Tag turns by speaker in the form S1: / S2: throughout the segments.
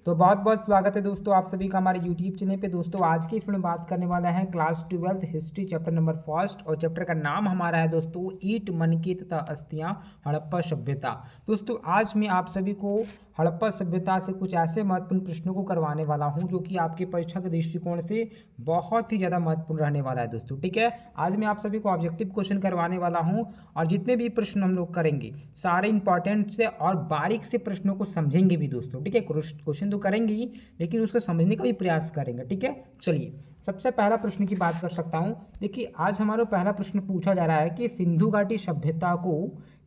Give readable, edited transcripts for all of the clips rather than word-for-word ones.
S1: तो बहुत बहुत स्वागत है दोस्तों आप सभी का हमारे यूट्यूब चैनल पे। दोस्तों आज की इसमें बात करने वाला है class 12th history chapter number first, और चैप्टर का नाम हमारा है दोस्तों ईंट मनके तथा अस्थियां हड़प्पा सभ्यता। दोस्तों आज मैं आप सभी को हड़प्पा सभ्यता से कुछ ऐसे महत्वपूर्ण प्रश्नों को करवाने वाला हूं जो कि आपके परीक्षा के दृष्टिकोण से बहुत ही ज़्यादा महत्वपूर्ण रहने वाला है दोस्तों। ठीक है, आज मैं आप सभी को ऑब्जेक्टिव क्वेश्चन करवाने वाला हूं, और जितने भी प्रश्न हम लोग करेंगे सारे इंपॉर्टेंट से और बारीक से प्रश्नों को समझेंगे भी दोस्तों। ठीक है, क्वेश्चन तो करेंगे ही लेकिन उसको समझने का भी प्रयास करेंगे। ठीक है, चलिए सबसे पहला प्रश्न की बात कर सकता हूं। देखिए आज हमारा पहला प्रश्न पूछा जा रहा है कि सिंधु घाटी सभ्यता को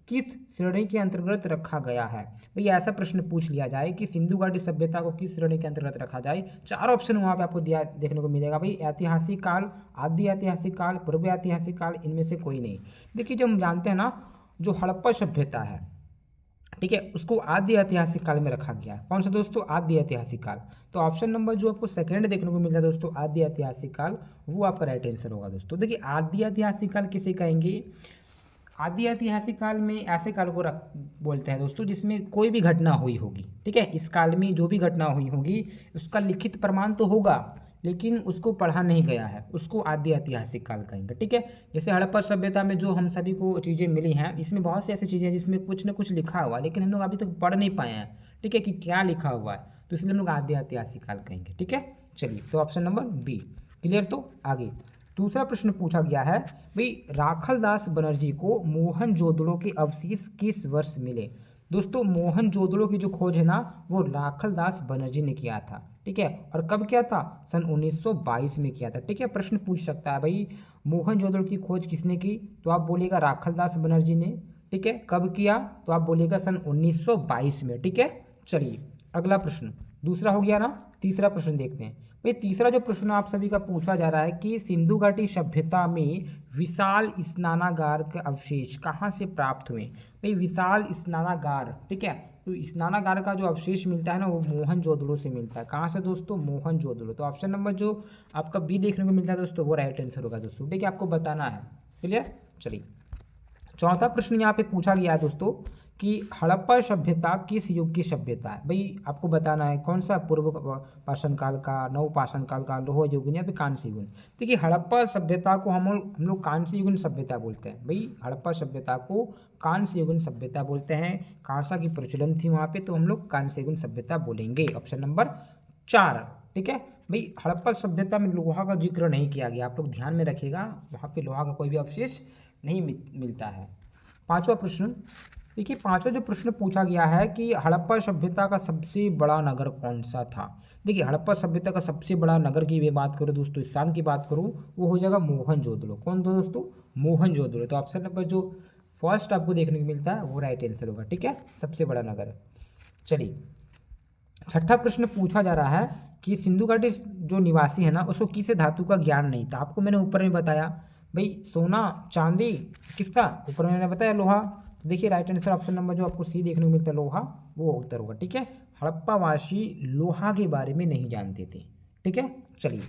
S1: किस श्रेणी के अंतर्गत रखा गया है। भैया ऐसा प्रश्न पूछ लिया जाए कि सिंधु घाटी सभ्यता को किस श्रेणी के अंतर्गत रखा जाए, चार ऑप्शन वहां पे आपको दिया देखने को मिलेगा। भाई ऐतिहासिक काल, आदि ऐतिहासिक काल, पूर्व ऐतिहासिक काल, इनमें से कोई नहीं। देखिए जो हम जानते हैं ना, जो हड़प्पा सभ्यता है, ठीक है, उसको आदि ऐतिहासिक काल में रखा गया है। कौन सा दोस्तों? आदि ऐतिहासिक काल। तो ऑप्शन नंबर जो आपको सेकंड देखने को मिलता है दोस्तों, आदि ऐतिहासिक काल, वो आपका राइट आंसर होगा दोस्तों। देखिए आदि ऐतिहासिक काल किसे कहेंगे? आदि ऐतिहासिक काल में ऐसे काल को रख बोलते हैं दोस्तों जिसमें कोई भी घटना हुई होगी। ठीक है, इस काल में जो भी घटना हुई होगी उसका लिखित प्रमाण तो होगा लेकिन उसको पढ़ा नहीं गया है, उसको आदि ऐतिहासिक काल कहेंगे। ठीक है, जैसे हड़प्पा सभ्यता में जो हम सभी को चीज़ें मिली हैं, इसमें बहुत सी ऐसी चीज़ें हैं जिसमें कुछ ना कुछ लिखा हुआ है लेकिन हम लोग अभी तक पढ़ नहीं पाए हैं। ठीक है, कि क्या लिखा हुआ है, तो इसलिए हम लोग आदि ऐतिहासिक काल कहेंगे। ठीक है, चलिए तो ऑप्शन नंबर बी क्लियर। तो आगे दूसरा प्रश्न पूछा गया है, भाई राखलदास बनर्जी को मोहनजोदड़ो के अवशेष किस वर्ष मिले। दोस्तों मोहनजोदड़ो की जो खोज है ना, वो राखलदास बनर्जी ने किया था। ठीक है, और कब किया था? सन 1922 में किया था। ठीक है, प्रश्न पूछ सकता है भाई मोहनजोदड़ो की खोज किसने की, तो आप बोलिएगा राखलदास बनर्जी ने। ठीक है, कब किया? तो आप बोलिएगा सन 1922 में। ठीक है, चलिए अगला प्रश्न, दूसरा हो गया ना, तीसरा प्रश्न देखते हैं। भाई तीसरा जो प्रश्न आप सभी का पूछा जा रहा है कि सिंधु घाटी सभ्यता में विशाल स्नानागार के अवशेष कहाँ से प्राप्त हुए। भाई विशाल स्नानागार, ठीक है, तो स्नानागार का जो अवशेष मिलता है ना, वो मोहनजोदड़ो से मिलता है। कहाँ से दोस्तों? मोहनजोदड़ो। तो ऑप्शन नंबर जो आपका बी देखने को मिलता है दोस्तों, वो राइट आंसर होगा दोस्तों। ठीक है, आपको बताना है। क्लियर, चलिए चौथा प्रश्न यहाँ पे पूछा गया है दोस्तों कि हड़प्पा सभ्यता किस युग की सभ्यता है। भाई आपको बताना है कौन सा, पूर्व पाषाण काल का, नव पाषाण काल का, लोह युगीन या फिर कांस्य युगीन। देखिए हड़प्पा सभ्यता को हम लोग कांस्य युगीन सभ्यता बोलते हैं। भाई हड़प्पा सभ्यता को कांस्य युगीन सभ्यता बोलते हैं। कांसा की प्रचलन थी वहाँ पे, तो हम लोग कांस्य युगीन सभ्यता बोलेंगे। Option number 4। ठीक है, भाई हड़प्पा सभ्यता में लोहा का जिक्र नहीं किया गया, आप लोग ध्यान में रखिएगा, वहाँ पे लोहा का कोई भी अवशेष नहीं मिलता है। पांचवा प्रश्न, देखिए पांचवा जो प्रश्न पूछा गया है कि हड़प्पा सभ्यता का सबसे बड़ा नगर कौन सा था। देखिए हड़प्पा सभ्यता का सबसे बड़ा नगर की मैं बात करूँ दोस्तों, स्थान की बात करूँ, वो हो जाएगा मोहनजोदड़ो। कौन था दोस्तों? मोहनजोदड़ो। तो ऑप्शन नंबर जो फर्स्ट आपको देखने को मिलता है वो राइट आंसर होगा। ठीक है, सबसे बड़ा नगर। चलिए छठा प्रश्न पूछा जा रहा है कि सिंधु घाटी जो निवासी है ना, उसको किसी धातु का ज्ञान नहीं था। आपको मैंने ऊपर में बताया भाई सोना, चांदी, किसका? ऊपर में मैंने बताया लोहा। तो देखिए राइट आंसर ऑप्शन नंबर जो आपको सी देखने को मिलता है लोहा, वो उत्तर होगा। ठीक है, हड़प्पावासी लोहा के बारे में नहीं जानते थे। ठीक है, चलिए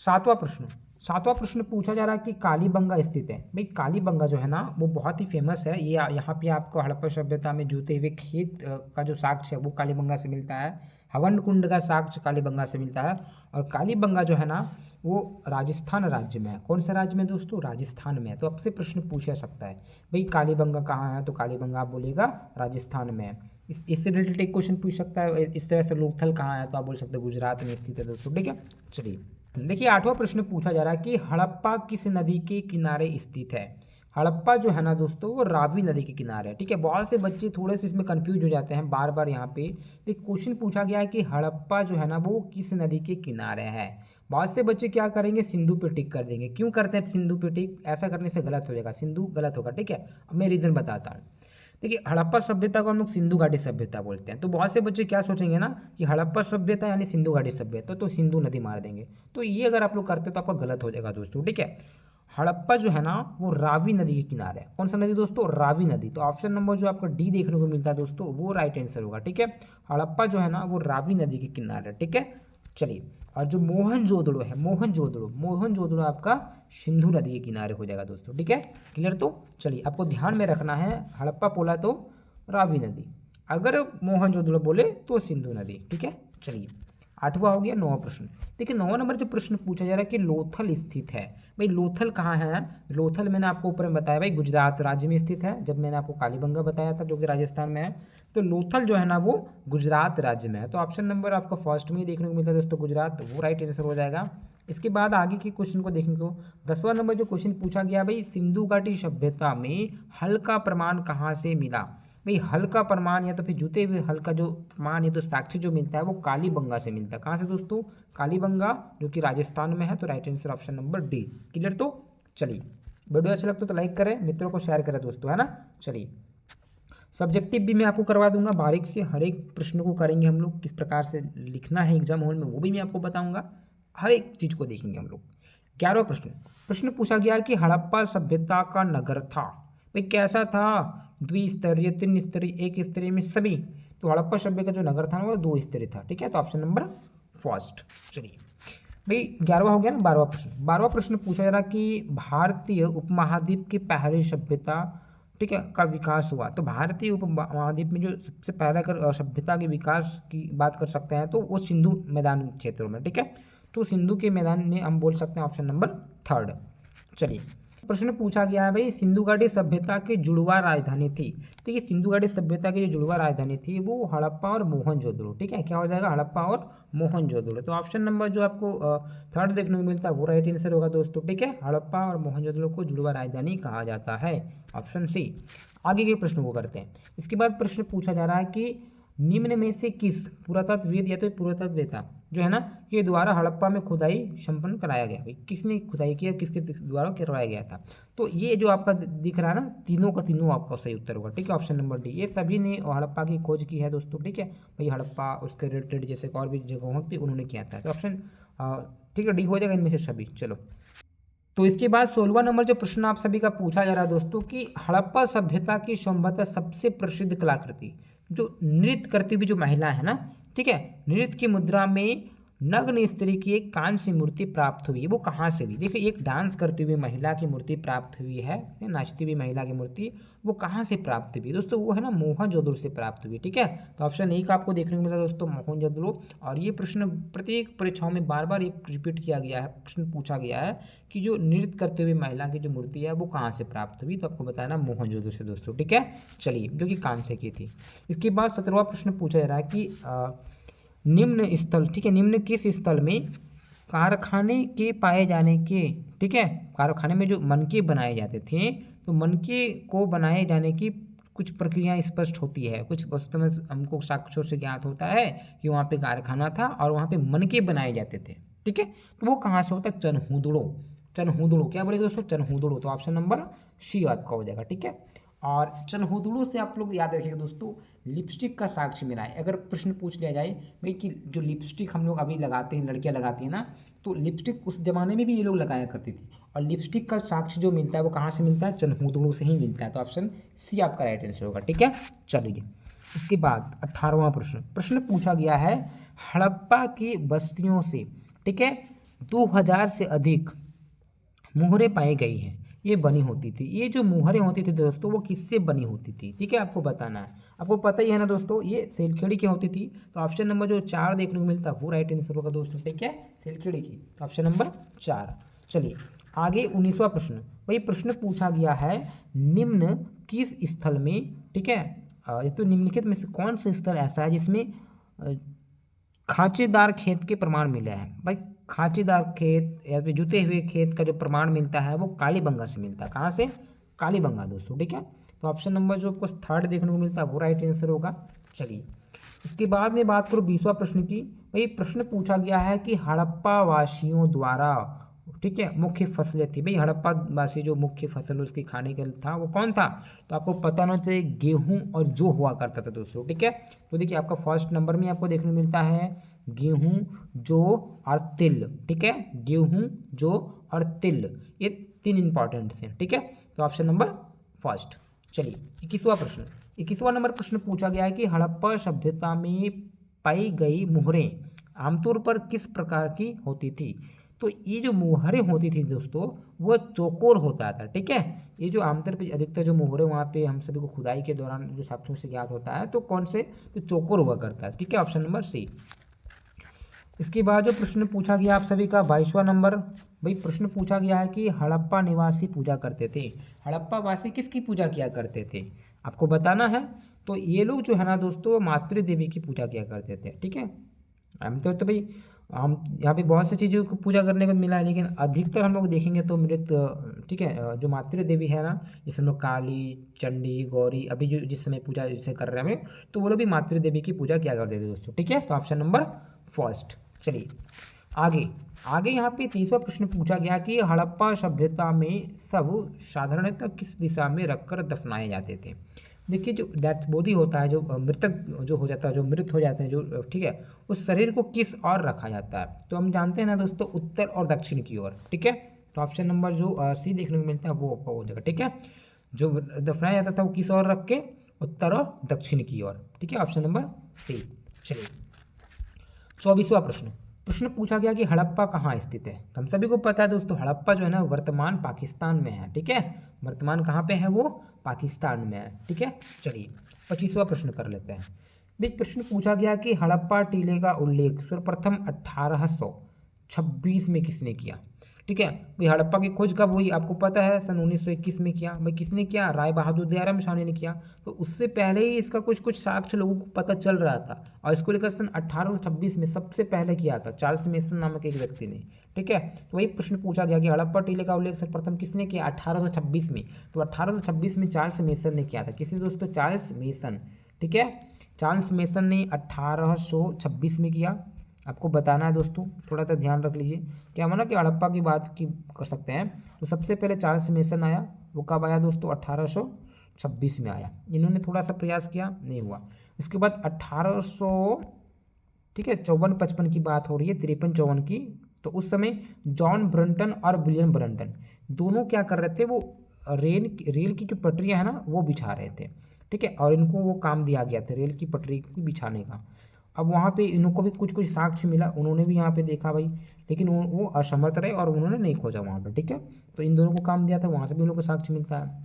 S1: सातवां प्रश्न पूछा जा रहा है कि कालीबंगा स्थित है। भाई कालीबंगा जो है ना, वो बहुत ही फेमस है। ये यहाँ पे आपको हड़प्पा सभ्यता में जोते हुए खेत का जो साक्ष्य है वो कालीबंगा से मिलता है। हवन कुंड का साक्ष्य कालीबंगा से मिलता है। और कालीबंगा जो है ना, वो राजस्थान राज्य में है। कौन सा राज्य में दोस्तों? राजस्थान में है। तो आपसे प्रश्न पूछा सकता है भाई कालीबंगा कहाँ है, तो कालीबंगा आप बोलेगा राजस्थान में है। इससे रिलेटेड एक क्वेश्चन पूछ सकता है इस तरह से, लोथल कहाँ है, तो आप बोल सकते हैं गुजरात में स्थित है दोस्तों। ठीक है, चलिए देखिए आठवां प्रश्न पूछा जा रहा है कि हड़प्पा किस नदी के किनारे स्थित है। हड़प्पा जो है ना दोस्तों, वो रावी नदी के किनारे है। ठीक है, बहुत से बच्चे थोड़े से इसमें कंफ्यूज हो जाते हैं बार बार। यहाँ पे एक क्वेश्चन पूछा गया है कि हड़प्पा जो है ना, वो किस नदी के किनारे है। बहुत से बच्चे क्या करेंगे, सिंधु पे टिक कर देंगे। क्यों करते हैं सिंधु पे टिक? ऐसा करने से गलत हो जाएगा, सिंधु गलत होगा। ठीक है, अब मैं रीजन बताता हूँ। देखिए हड़प्पा सभ्यता को हम लोग सिंधु घाटी सभ्यता बोलते हैं। तो बहुत से बच्चे क्या सोचेंगे ना कि हड़प्पा सभ्यता यानी सिंधु घाटी सभ्यता, तो सिंधु नदी मार देंगे। तो ये अगर आप लोग करते तो आपका गलत हो जाएगा दोस्तों। ठीक है, हड़प्पा जो है ना, वो रावी नदी के किनारे है। कौन सा नदी दोस्तों? रावी नदी। तो ऑप्शन नंबर जो आपका डी देखने को मिलता है दोस्तों, वो राइट आंसर होगा। ठीक है, हड़प्पा जो है ना, वो रावी नदी के किनारे है। ठीक है, चलिए और जो मोहनजोदड़ो है, मोहनजोदड़ो आपका सिंधु नदी के किनारे हो जाएगा दोस्तों। ठीक है, क्लियर। तो चलिए आपको ध्यान में रखना है, हड़प्पा बोला तो रावी नदी, अगर मोहनजोदड़ो बोले तो सिंधु नदी। ठीक है, चलिए 8वां हो गया। 9वां प्रश्न देखिए, 9वां नंबर जो प्रश्न पूछा जा रहा है कि लोथल स्थित है। भाई लोथल कहाँ है? लोथल मैंने आपको ऊपर में बताया भाई गुजरात राज्य में स्थित है, जब मैंने आपको कालीबंगा बताया था जो कि राजस्थान में है। तो लोथल जो है ना वो गुजरात राज्य में है। तो ऑप्शन नंबर आपका फर्स्ट में ही देखने को मिलता है दोस्तों गुजरात, वो राइट आंसर हो जाएगा। इसके बाद आगे के क्वेश्चन को देखने को 10वां नंबर जो क्वेश्चन पूछा गया भाई, सिंधु घाटी सभ्यता में हल का प्रमाण कहाँ से मिला? भाई हल का प्रमाण या तो फिर जुते हुए हल का जो प्रमाण या तो साक्ष्य जो मिलता है वो कालीबंगा से मिलता है। कहाँ से दोस्तों? कालीबंगा, जो कि राजस्थान में है। तो right answer option number D. Clear? तो चलिए, वीडियो अच्छा लगता तो लाइक करें, मित्रों को शेयर करें दोस्तों, है ना। चलिए, सब्जेक्टिव भी मैं आपको करवा दूंगा बारीक से, हर एक प्रश्न को करेंगे हम लोग, किस प्रकार से लिखना है एग्जाम हॉल में वो भी मैं आपको बताऊंगा, हर एक चीज को देखेंगे हम लोग। 11वां प्रश्न पूछा गया कि हड़प्पा सभ्यता का नगर था भाई कैसा था? द्विस्तरीय, 3 स्तरीय, 1 स्तरीय में सभी। तो हड़प्पा सभ्यता का जो नगर था वो 2 स्तरीय था। ठीक है, तो ऑप्शन नंबर फर्स्ट। चलिए भाई 11वां हो गया ना। 12वां प्रश्न पूछा जा रहा कि भारतीय उपमहाद्वीप की पहली सभ्यता, ठीक है, का विकास हुआ। तो भारतीय उपमहाद्वीप में जो सबसे पहला अगर सभ्यता के विकास की बात कर सकते हैं तो वो सिंधु मैदान क्षेत्रों में। ठीक है, तो सिंधु के मैदान में हम बोल सकते हैं ऑप्शन नंबर थर्ड। चलिए, प्रश्न पूछा गया है भाई, सिंधु घाटी सभ्यता की जुड़वा राजधानी थी। ठीक है, सिंधु घाटी सभ्यता की जो जुड़वा राजधानी थी वो हड़प्पा और मोहनजोदड़ो। ठीक है, क्या हो जाएगा? हड़प्पा और मोहनजोदड़ो। तो ऑप्शन नंबर जो आपको थर्ड देखने को मिलता है वो राइट आंसर होगा दोस्तों। ठीक है, हड़प्पा और मोहनजोदड़ो को जुड़वा राजधानी कहा जाता है, ऑप्शन सी। आगे के प्रश्न को करते हैं। इसके बाद प्रश्न पूछा जा रहा है कि निम्न में से किस पुरातत्वविद या तो पुरातत्ववेत्ता जो है ना के द्वारा हड़प्पा में खुदाई संपन्न कराया गया? भाई किसने खुदाई किया, किसके द्वारा करवाया गया था? तो ये जो आपका दिख रहा है ना, तीनों का तीनों आपका सही उत्तर होगा। ठीक है, ऑप्शन नंबर डी। ये सभी ने हड़प्पा की खोज की है दोस्तों। ठीक है भाई, हड़प्पा उसके रिलेटेड जैसे और भी जगहों पर उन्होंने किया था। तो ऑप्शन ठीक है डी हो जाएगा इनमें से सभी। चलो, तो इसके बाद 16वां नंबर जो प्रश्न आप सभी का पूछा जा रहा है दोस्तों कि हड़प्पा सभ्यता की संभवतः सबसे प्रसिद्ध कलाकृति जो नृत्य करती हुई जो महिला है ना, ठीक है, नृत्य की मुद्रा में नग्न स्त्री की एक कांस्य मूर्ति प्राप्त हुई, वो कहाँ से हुई? देखिए, एक डांस करती हुई महिला की मूर्ति प्राप्त हुई है, नाचती हुई महिला की मूर्ति, वो कहाँ से प्राप्त हुई दोस्तों? वो है ना मोहनजोदड़ो से प्राप्त हुई। ठीक है, तो ऑप्शन ए का आपको देखने को मिला दोस्तों, मोहनजोदड़ो। और ये प्रश्न प्रत्येक परीक्षाओं में बार बार ये रिपीट किया गया है, प्रश्न पूछा गया है कि जो नृत्य करते हुए महिला की जो मूर्ति है वो कहाँ से प्राप्त हुई? तो आपको बताना मोहनजोदड़ो से दोस्तों। ठीक है, चलिए, जो कि कांस्य की थी। इसके बाद 17वां प्रश्न पूछा जा रहा है कि निम्न स्थल, ठीक है, निम्न किस स्थल में कारखाने के पाए जाने के, ठीक है, कारखाने में जो मनके बनाए जाते थे, तो मनके को बनाए जाने की कुछ प्रक्रिया स्पष्ट होती है, कुछ वास्तव में हमको साक्ष्यों से ज्ञात होता है कि वहाँ पे कारखाना था और वहाँ पे मनके बनाए जाते थे। ठीक है, तो वो कहाँ से होता है? चनहुदड़ो। चनहुदड़ो क्या बोलेगा दोस्तों? चनहुदड़ो। तो ऑप्शन नंबर सी आपका हो जाएगा। ठीक है, और चनहुदड़ो से आप लोग याद रखिएगा दोस्तों, लिपस्टिक का साक्ष्य मिला है। अगर प्रश्न पूछ लिया जाए भाई कि जो लिपस्टिक हम लोग अभी लगाते हैं, लड़कियां लगाती हैं ना, तो लिपस्टिक उस जमाने में भी ये लोग लगाया करती थी, और लिपस्टिक का साक्ष्य जो मिलता है वो कहाँ से मिलता है? चनहुदड़ो से ही मिलता है। तो ऑप्शन सी आपका राइट आंसर होगा। ठीक है, चलिए, इसके बाद 18वां प्रश्न पूछा गया है, हड़प्पा की बस्तियों से, ठीक है, 2000 से अधिक मुहरें पाई गई हैं, ये बनी होती थी। ये जो मुहरें होती थी दोस्तों वो किससे बनी होती थी? ठीक है, आपको बताना है। आपको पता ही है ना दोस्तों, ये सेलखेड़ी की होती थी। तो ऑप्शन नंबर जो 4 देखने को मिलता है वो राइट आंसर होगा दोस्तों। ठीक है, सेलखेड़ी की। तो ऑप्शन नंबर 4। चलिए, आगे 19वां प्रश्न। वही प्रश्न पूछा गया है, निम्न किस स्थल में, ठीक है, ये तो निम्नलिखित में से कौन सा स्थल ऐसा है जिसमें खांचेदार खेत के प्रमाण मिले हैं? भाई खांचेदार खेत या फिर जुते हुए खेत का जो प्रमाण मिलता है वो कालीबंगा से मिलता है। कहाँ से? कालीबंगा दोस्तों। ठीक है, तो ऑप्शन नंबर जो आपको थर्ड देखने को मिलता है वो राइट आंसर होगा। चलिए, इसके बाद में बात करूँ 20वां प्रश्न की। भाई प्रश्न पूछा गया है कि हड़प्पा वासियों द्वारा, ठीक है, मुख्य फसलें थी। भाई हड़प्पा वासी जो मुख्य फसल उसकी खाने के लिए था वो कौन था? तो आपको पता होना चाहिए, गेहूं और जौ हुआ करता था दोस्तों। ठीक है, तो देखिए आपका फर्स्ट नंबर में आपको देखने को मिलता है गेहूं, जौ और तिल। ठीक है, गेहूं, जौ और तिल, ये 3 इंपॉर्टेंट हैं। ठीक है, तो ऑप्शन नंबर फर्स्ट। चलिए, 21वां नंबर प्रश्न पूछा गया है कि हड़प्पा सभ्यता में पाई गई मुहरें आमतौर पर किस प्रकार की होती थी? तो ये जो मुहरें होती थी दोस्तों वो चौकोर होता था। ठीक है, ये जो आमतौर पर अधिकतर जो मुहरें वहाँ पे हम सभी को खुदाई के दौरान जो साक्ष्यों से ज्ञात होता है, तो कौन से? तो चौकोर हुआ करता है। ठीक है, ऑप्शन नंबर सी। इसके बाद जो प्रश्न पूछा गया आप सभी का 22वां नंबर, भाई प्रश्न पूछा गया है कि हड़प्पा निवासी पूजा करते थे। हड़प्पा वासी किसकी पूजा किया करते थे, आपको बताना है। तो ये लोग जो है ना दोस्तों मातृ देवी की पूजा किया करते थे, ठीक है। तो भाई हम यहाँ पे बहुत सी चीज़ों को पूजा करने को मिला है, लेकिन अधिकतर हम लोग देखेंगे तो मृत, ठीक है, जो मातृ देवी है ना, जैसे हम लोग काली, चंडी, गौरी, अभी जो जिस समय पूजा जैसे कर रहे हैं हम, तो वो लोग भी मातृ देवी की पूजा किया करते थे दोस्तों, ठीक है। तो ऑप्शन नंबर फर्स्ट। चलिए आगे आगे यहाँ पे 30वां प्रश्न पूछा गया कि हड़प्पा सभ्यता में सब साधारणतः किस दिशा में रखकर दफनाए जाते थे। देखिए जो डेथ बॉडी होता है, जो मृतक जो हो जाता है, जो मृत हो जाते हैं, जो ठीक है, उस शरीर को किस ओर रखा जाता है, तो हम जानते हैं ना दोस्तों उत्तर और दक्षिण की ओर, ठीक है। तो ऑप्शन नंबर जो सी देखने को मिलता है वो हो जाएगा, ठीक है। जो दफनाया जाता था वो किस ओर रख के, उत्तर और दक्षिण की ओर, ठीक है, ऑप्शन नंबर सी। चलिए 24वां प्रश्न, प्रश्न पूछा गया कि हड़प्पा कहाँ स्थित है। तो हम सभी को पता है दोस्तों हड़प्पा जो है ना वर्तमान पाकिस्तान में है, ठीक है। वर्तमान कहाँ पे है, वो पाकिस्तान में है, ठीक है। चलिए 25वां प्रश्न कर लेते हैं। बीच प्रश्न पूछा गया कि हड़प्पा टीले का उल्लेख सर्वप्रथम 1826 में किसने किया, ठीक है। भाई हड़प्पा की खोज कब हुई, आपको पता है सन 1921 में किया। भाई किसने किया, राय बहादुर दयाराम साहनी ने किया। तो उससे पहले ही इसका कुछ कुछ साक्ष्य लोगों को पता चल रहा था, और इसको लेकर सन 1826 में सबसे पहले किया था चार्ल्स मेसन नामक एक व्यक्ति ने, ठीक है। तो वही प्रश्न पूछा गया कि हड़प्पा टीले का उल्लेख सर्वप्रथम किसने किया, 1826 में। तो 1826 में चार्ल्स मेसन ने किया था। किसने दोस्तों, चार्ल्स मेसन, ठीक है। चार्ल्स मेसन ने 1826 में किया। आपको बताना है दोस्तों, थोड़ा सा ध्यान रख लीजिए। क्या माना कि हड़प्पा की बात की कर सकते हैं, तो सबसे पहले चार्ल्स मेसन आया। वो कब आया दोस्तों, 1826 में आया। इन्होंने थोड़ा सा प्रयास किया, नहीं हुआ। इसके बाद 1800, ठीक है, 54-55 की बात हो रही है, 53-54 की। तो उस समय जॉन ब्रंटन और विलियम ब्रंटन दोनों क्या कर रहे थे, वो रेल की जो पटरियां है ना वो बिछा रहे थे, ठीक है। और इनको वो काम दिया गया था रेल की पटरी को बिछाने का। अब वहाँ पे इनको भी कुछ कुछ साक्ष्य मिला, उन्होंने भी यहाँ पे देखा भाई, लेकिन वो असमर्थ रहे और उन्होंने नहीं खोजा वहाँ पे, ठीक है। तो इन दोनों को काम दिया था, वहाँ से भी उन लोगों को साक्ष्य मिलता है।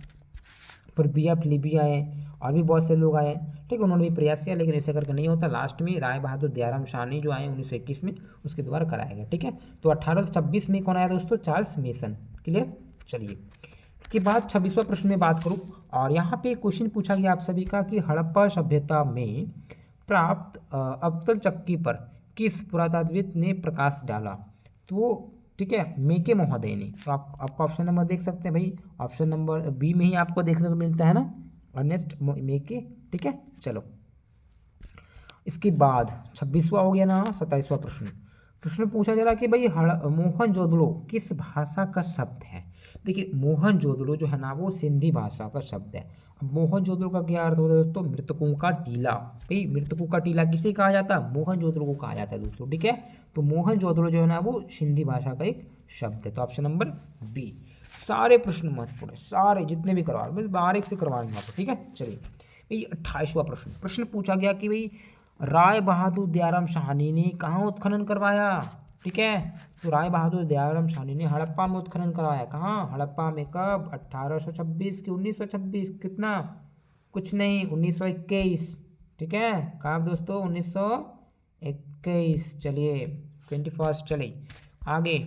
S1: फिर बिया फिलिपी आए और भी बहुत से लोग आए, ठीक है, उन्होंने भी प्रयास किया, लेकिन ऐसे करके नहीं होता। लास्ट में राय बहादुर दयाराम साहनी जो आए 1921 में, उसके द्वारा कराया गया, ठीक है। तो 1826 में कौन आया दोस्तों, चार्ल्स मेसन, क्लियर। चलिए इसके बाद 26वां प्रश्न में बात करूँ, और यहाँ पे क्वेश्चन पूछा गया आप सभी का कि हड़प्पा सभ्यता में प्राप्त अवतल चक्की पर किस पुरातत्वविद ने प्रकाश डाला, तो ठीक है, मेके महोदय ने। तो आपको ऑप्शन नंबर देख सकते हैं भाई, ऑप्शन नंबर बी में ही आपको देखने को मिलता है ना, अर्नेस्ट मेके, ठीक है। चलो इसके बाद 26वां हो गया ना, 27वां प्रश्न। प्रश्न पूछा जा रहा कि भाई मोहनजोदड़ो किस भाषा का शब्द है। देखिए मोहनजोदड़ो जो है ना वो सिंधी भाषा का शब्द है। अब मोहनजोदड़ो का क्या अर्थ होता है दोस्तों, मृतकों का टीला। भाई मृतकों का टीला किसे कहा जाता है, मोहनजोदड़ो को कहा जाता है दोस्तों, ठीक है। तो मोहनजोदड़ो जो है ना वो सिंधी भाषा का एक शब्द है। तो ऑप्शन नंबर बी। सारे प्रश्न महत्वपूर्ण है, सारे जितने भी करवा बस बारीक से करवाएंगे आपको, ठीक है। चलिए भाई 28वां प्रश्न। प्रश्न पूछा गया कि भाई राय बहादुर दयाराम साहनी ने कहाँ उत्खनन करवाया, ठीक है। तो राय बहादुर दयाराम साहनी ने हड़प्पा में उत्खनन करवाया। कहाँ, हड़प्पा में कब, 1826 की 1926, कितना, कुछ नहीं, 1921, ठीक है। कब दोस्तों, 1921। चलिए 21। चलिए आगे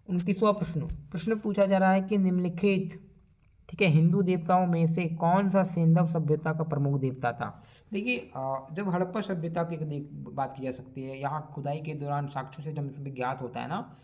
S1: 29वां प्रश्न। प्रश्न पूछा जा रहा है कि निम्नलिखित, ठीक है, हिंदू देवताओं में से कौन सा सिंधव सभ्यता का प्रमुख देवता था। देखिए जब हड़प्पा सभ्यता की बात की जा सकती है, यहाँ खुदाई के दौरान साक्ष्यों से जब सभी ज्ञात होता है ना,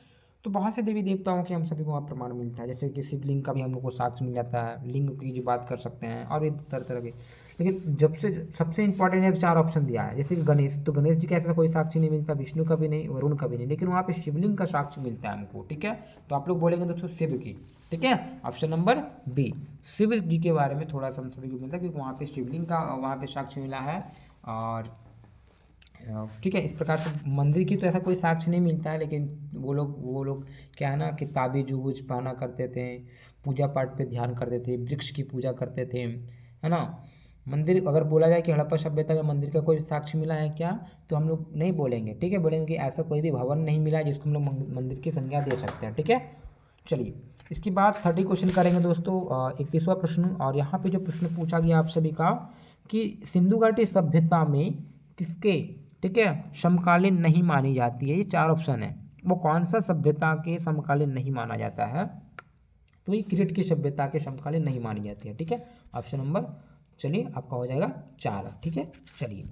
S1: तो बहुत से देवी देवताओं के हम सभी को वहाँ प्रमाण मिलता है। जैसे कि शिवलिंग का भी हम लोग को साक्ष्य मिल जाता है, लिंग की जो बात कर सकते हैं, और भी तरह तरह के। लेकिन जब से सबसे इंपॉर्टेंट है 4 ऑप्शन दिया है। जैसे कि गणेश, तो गणेश जी का ऐसा कोई साक्ष्य नहीं मिलता, विष्णु का भी नहीं, वरुण का भी नहीं, लेकिन वहाँ पे शिवलिंग का साक्ष्य मिलता है हमको, ठीक है। तो आप लोग बोलेंगे दोस्तों शिव की, ठीक है, ऑप्शन नंबर बी। शिव जी के बारे में थोड़ा सा हम सभी को मिलता है, क्योंकि वहाँ पे शिवलिंग का वहाँ पे साक्ष्य मिला है। और ठीक है, इस प्रकार से मंदिर की तो ऐसा कोई साक्ष्य नहीं मिलता है, लेकिन वो लोग क्या है ना कि ताबीज उबूज पहना करते थे, पूजा पाठ पे ध्यान करते थे, वृक्ष की पूजा करते थे, है ना। मंदिर अगर बोला जाए कि हड़प्पा सभ्यता में मंदिर का कोई साक्ष्य मिला है क्या, तो हम लोग नहीं बोलेंगे, ठीक है, बोलेंगे कि ऐसा कोई भी भवन नहीं मिला है जिसको हम लोग मंदिर की संज्ञा दे सकते हैं, ठीक है। चलिए इसके बाद 30 क्वेश्चन करेंगे दोस्तों, 31वां प्रश्न। और यहाँ पे जो प्रश्न पूछा गया आप सभी का कि सिंधु घाटी सभ्यता में किसके, ठीक है, समकालीन नहीं मानी जाती है। ये 4 ऑप्शन है। वो कौन सा सभ्यता के समकालीन नहीं माना जाता है? तो ये क्रीट की सभ्यता के समकालीन नहीं मानी जाती है। ठीक है, ऑप्शन नंबर चलिए आपका हो जाएगा 4। ठीक है, चलिए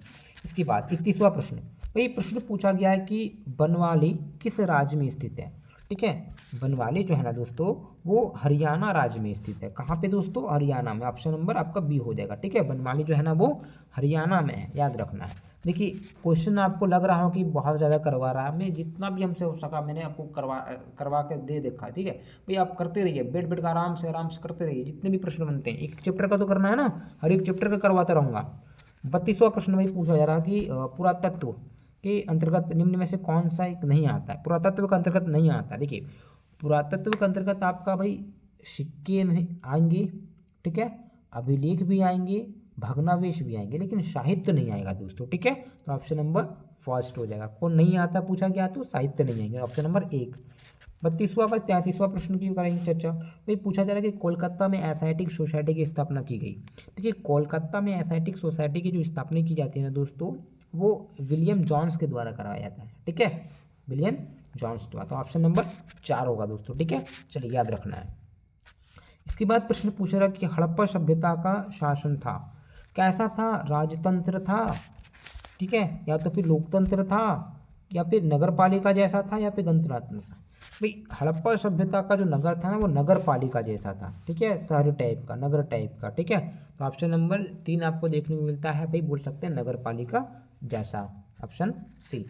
S1: इसके बाद 31वां प्रश्न। वही प्रश्न पूछा गया है कि बनवाली किस राज्य में स्थित है? ठीक है, बनवाली जो है ना दोस्तों वो हरियाणा राज्य में स्थित है। कहाँ पे दोस्तों? हरियाणा में। ऑप्शन नंबर आपका बी हो जाएगा। ठीक है, बनवाली जो है ना वो हरियाणा में है, याद रखना है। देखिए क्वेश्चन आपको लग रहा हो कि बहुत ज़्यादा करवा रहा है, मैं जितना भी हमसे हो सका मैंने आपको करवा के दे देखा। ठीक है भाई, आप करते रहिए, बैठ बैठ कर आराम से करते रहिए। जितने भी प्रश्न बनते हैं एक चैप्टर का तो करना है ना, हर एक चैप्टर का करवाता रहूँगा। 32वां प्रश्न भाई पूछा जा रहा है कि पुरातत्व के अंतर्गत निम्न में से कौन सा एक नहीं आता है? पुरातत्व के अंतर्गत नहीं आता। देखिए पुरातत्व के अंतर्गत आपका भाई सिक्के नहीं आएंगे, ठीक है, अभिलेख भी आएंगे, भग्नावशेष भी आएंगे, लेकिन साहित्य नहीं आएगा दोस्तों। ठीक है, तो ऑप्शन नंबर फर्स्ट हो जाएगा। कौन नहीं आता पूछा गया तो साहित्य नहीं आएंगे, ऑप्शन नंबर 1। 32वां बस 33वां प्रश्न की करेंगे चर्चा। भाई पूछा जा रहा है कि कोलकाता में एसआईटिक सोसाइटी की स्थापना की गई। देखिए कोलकाता में एसआईटिक सोसाइटी की जो स्थापना की जाती है ना दोस्तों वो विलियम जॉन्स के द्वारा कराया जाता है। ठीक है, विलियम जॉन्स द्वारा। तो ऑप्शन नंबर 4 होगा दोस्तों। ठीक है, चलिए याद रखना है। इसके बाद प्रश्न पूछ रहा कि हड़प्पा सभ्यता का शासन था कैसा था? राजतंत्र था, ठीक है, या तो फिर लोकतंत्र था, या फिर नगर पालिका जैसा था, या फिर गणतंत्रात्मक था। भाई हड़प्पा सभ्यता का जो नगर था ना वो नगर पालिका जैसा था। ठीक है, शहर टाइप का, नगर टाइप का। ठीक है, तो ऑप्शन नंबर 3 आपको देखने को मिलता है। भाई बोल सकते हैं नगर पालिका जैसा, ऑप्शन सी।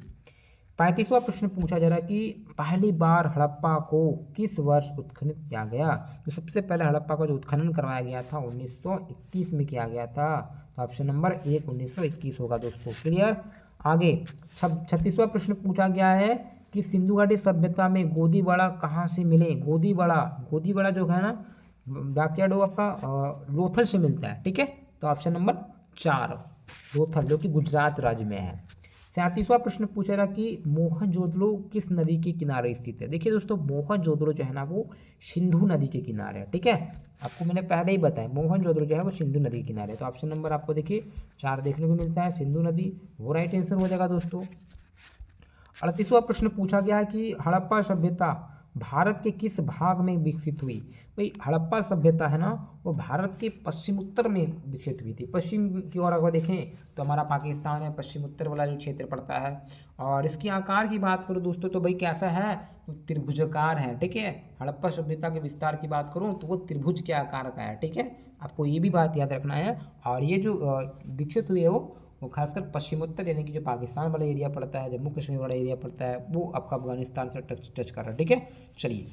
S1: 35वां प्रश्न पूछा जा रहा है कि पहली बार हड़प्पा को किस वर्ष उत्खनन किया गया? तो सबसे पहले हड़प्पा का जो उत्खनन करवाया गया था 1921 में किया गया था। तो ऑप्शन नंबर 1 1921 होगा दोस्तों। क्लियर? आगे 36वां प्रश्न पूछा गया है कि सिंधु घाटी सभ्यता में गोदीवाड़ा कहाँ से मिले? गोदीवाड़ा जो है ना बैकयार्ड वो आपका लोथल से मिलता है। ठीक है, तो ऑप्शन नंबर 4 लोथल जो कि गुजरात राज्य में है। 37वां प्रश्न पूछा रहा कि मोहनजोदड़ो किस नदी के किनारे स्थित है? देखिए दोस्तों मोहनजोदड़ो जो है ना वो सिंधु नदी के किनारे है। ठीक है, आपको मैंने पहले ही बताया मोहनजोदड़ो जो है वो सिंधु नदी के किनारे है। तो ऑप्शन नंबर आपको देखिए 4 देखने को मिलता है, सिंधु नदी, वो राइट आंसर हो जाएगा दोस्तों। 38वां प्रश्न पूछा गया है कि हड़प्पा सभ्यता भारत के किस भाग में विकसित हुई? भाई हड़प्पा सभ्यता है ना वो भारत के पश्चिम उत्तर में विकसित हुई थी। पश्चिम की ओर अगर देखें तो हमारा पाकिस्तान है, पश्चिम उत्तर वाला जो क्षेत्र पड़ता है। और इसकी आकार की बात करूँ दोस्तों तो भाई कैसा है, तो त्रिभुजाकार है। ठीक है, हड़प्पा सभ्यता के विस्तार की बात करूँ तो वो त्रिभुज के आकार का है। ठीक है, आपको ये भी बात याद रखना है। और ये जो विकसित हुई है वो खासकर पश्चिमोत्तर यानी कि जो पाकिस्तान वाला एरिया पड़ता है, जम्मू कश्मीर वाला एरिया पड़ता है, वो आपका अफगानिस्तान से टच कर रहा है। ठीक है, चलिए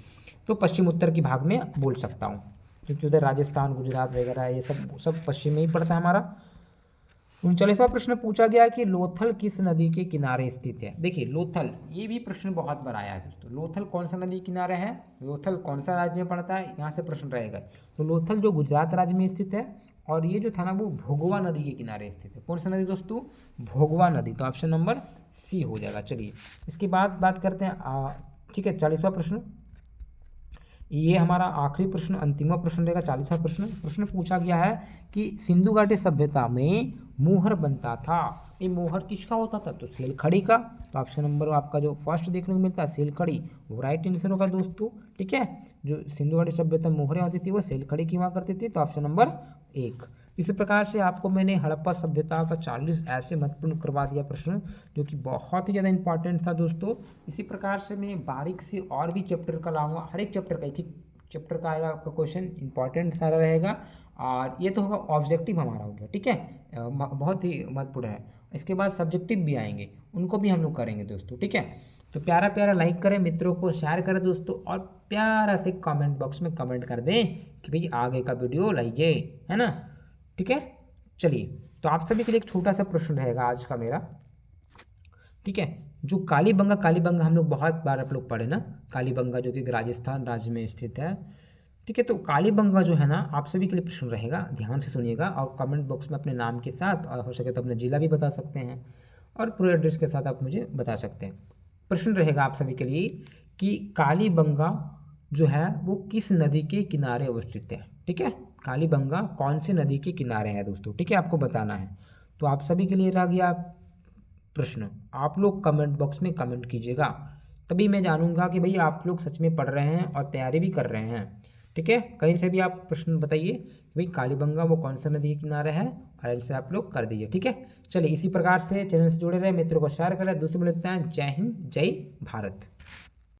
S1: तो पश्चिम उत्तर की भाग में बोल सकता हूँ क्योंकि उधर राजस्थान गुजरात वगैरह ये सब पश्चिम में ही पड़ता है हमारा। 39वां प्रश्न पूछा गया कि लोथल किस नदी के किनारे स्थित है? देखिए लोथल ये भी प्रश्न बहुत बार आया है दोस्तों। लोथल कौन सा नदी किनारे है? लोथल कौन सा राज्य में पड़ता है? यहाँ से प्रश्न रहेगा। तो लोथल जो गुजरात राज्य में स्थित है और ये जो था ना वो भोगवा नदी के किनारे स्थित है। कौन सा नदी दोस्तों? भोगवा नदी। तो ऑप्शन नंबर सी हो जाएगा। चलिए इसके बाद बात करते हैं ठीक है 40वां प्रश्न, ये हमारा आखिरी प्रश्न अंतिम प्रश्न रहेगा। 40वां प्रश्न पूछा गया है कि सिंधु घाटी सभ्यता में मोहर बनता था। ये मोहर किसका होता था? तो सेलखड़ी का। तो ऑप्शन नंबर आपका जो फर्स्ट देखने को मिलता है सेलखड़ी, वो राइट आंसर होगा दोस्तों। ठीक है, जो सिंधु घाटी सभ्यता में मोहरें होती थी वो सेलखड़ी की हुआ करती थी। तो ऑप्शन नंबर 1। इसी प्रकार से आपको मैंने हड़प्पा सभ्यता का 40 ऐसे महत्वपूर्ण करवा दिया प्रश्न जो कि बहुत ही ज़्यादा इंपॉर्टेंट था दोस्तों। इसी प्रकार से मैं बारीक से और भी चैप्टर का लाऊंगा, हर एक चैप्टर का एक एक चैप्टर का आएगा आपका क्वेश्चन, इंपॉर्टेंट सारा रहेगा। और ये तो होगा ऑब्जेक्टिव हमारा हो गया। ठीक है, बहुत ही महत्वपूर्ण है। इसके बाद सब्जेक्टिव भी आएंगे, उनको भी हम लोग करेंगे दोस्तों। ठीक है, तो प्यारा प्यारा लाइक करें, मित्रों को शेयर करें दोस्तों, और प्यारा से कमेंट बॉक्स में कमेंट कर दें कि भाई आगे का वीडियो लाइए, है ना। ठीक है, चलिए तो आप सभी के लिए एक छोटा सा प्रश्न रहेगा आज का मेरा। ठीक है, जो कालीबंगा हम लोग बहुत बार आप लोग पढ़े ना, कालीबंगा जो कि राजस्थान राज्य में स्थित है। ठीक है, तो कालीबंगा जो है ना आप सभी के लिए प्रश्न रहेगा, ध्यान से सुनिएगा और कमेंट बॉक्स में अपने नाम के साथ और हो सके तो अपना जिला भी बता सकते हैं और पूरे एड्रेस के साथ आप मुझे बता सकते हैं। प्रश्न रहेगा आप सभी के लिए कि कालीबंगा जो है वो किस नदी के किनारे अवस्थित है? ठीक है, कालीबंगा कौन सी नदी के किनारे है दोस्तों? ठीक है, आपको बताना है। तो आप सभी के लिए रह गया प्रश्न आप लोग कमेंट बॉक्स में कमेंट कीजिएगा, तभी मैं जानूंगा कि भाई आप लोग सच में पढ़ रहे हैं और तैयारी भी कर रहे हैं। ठीक है, कहीं से भी आप प्रश्न बताइए भाई कालीबंगा वो कौन सा नदी के किनारे है, और ऐसे आप लोग कर दीजिए। ठीक है, चलिए इसी प्रकार से चैनल से जुड़े रहे, मित्रों को शेयर करें। दूसरे में लेते हैं। जय हिंद, जय भारत।